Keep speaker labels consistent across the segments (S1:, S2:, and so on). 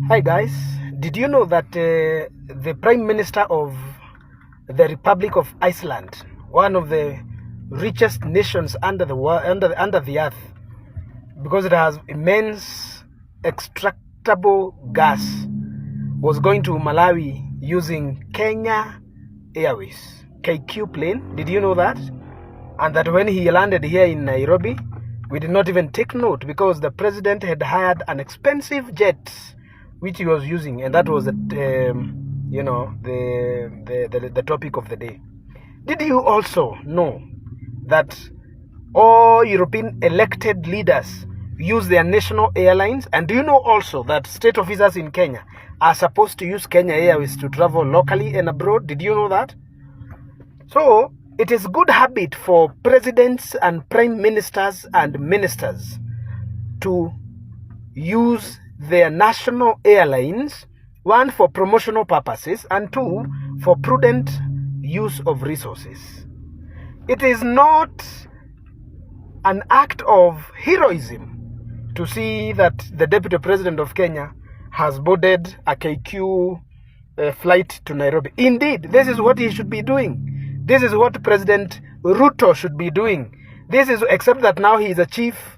S1: Hi guys, did you know that the Prime Minister of the Republic of Iceland, one of the richest nations under the earth, because it has immense extractable gas, was going to Malawi using Kenya Airways KQ plane? Did you know that? And that when he landed here in Nairobi, we did not even take note because the president had hired an expensive jet which he was using, and that was the topic of the day. Did you also know that all European elected leaders use their national airlines? And do you know also that state officers in Kenya are supposed to use Kenya Airways to travel locally and abroad? Did you know that? So it is good habit for presidents and prime ministers and ministers to use their national airlines, one for promotional purposes and two for prudent use of resources. It is not an act of heroism to see that the deputy president of Kenya has boarded a KQ flight to Nairobi. Indeed, this is what he should be doing. This is what President Ruto should be doing. This is, except that now he is a chief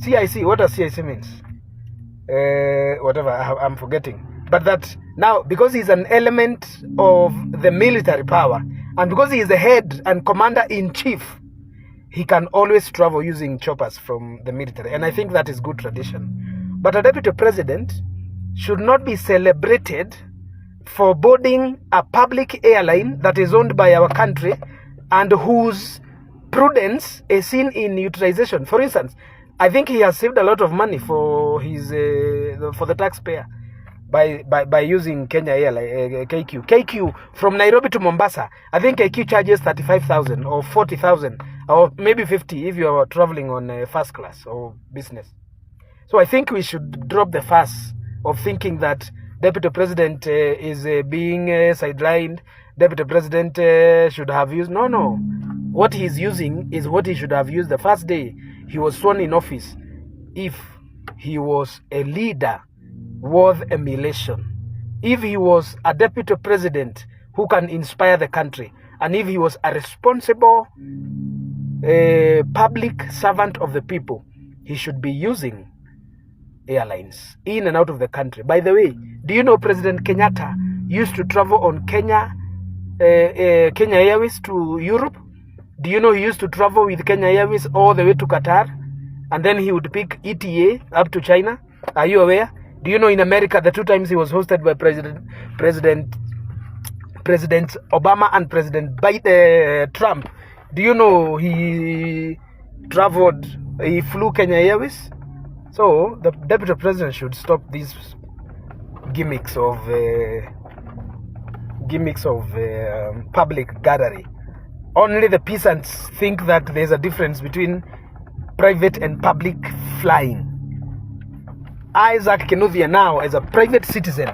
S1: CIC. What does CIC means? Whatever, I'm forgetting. But that now, because he's an element of the military power, and because he is the head and commander-in-chief, he can always travel using choppers from the military. And I think that is good tradition. But a deputy president should not be celebrated for boarding a public airline that is owned by our country and whose prudence is seen in utilization. For instance, I think he has saved a lot of money for his for the taxpayer by using Kenya Airline KQ from Nairobi to Mombasa. I think KQ charges 35,000 or 40,000 or maybe 50 if you are traveling on first class or business. So I think we should drop the fuss of thinking that deputy president is being sidelined. Deputy president should have used no. What he's using is what he should have used the first day he was sworn in office, if he was a leader worth emulation, if he was a deputy president who can inspire the country, and if he was a responsible public servant of the people, he should be using airlines in and out of the country. By the way, do you know President Kenyatta used to travel on Kenya Airways to Europe? Do you know he used to travel with Kenya Airways all the way to Qatar, and then he would pick ETA up to China? Are you aware? Do you know in America the two times he was hosted by President Obama and President Trump? Do you know he flew Kenya Airways? So the deputy president should stop these gimmicks of public gathering. Only the peasants think that there's a difference between private and public flying. I, Zack, now as a private citizen,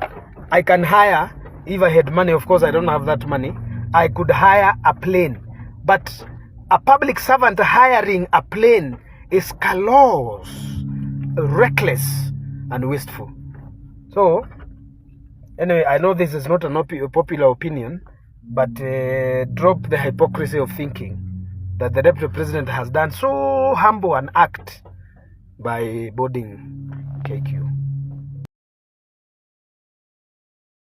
S1: I can hire, if I had money, of course I don't have that money, I could hire a plane. But a public servant hiring a plane is callous, reckless, and wasteful. So, anyway, I know this is not a popular opinion, but drop the hypocrisy of thinking that the deputy president has done so humble an act by boarding KQ.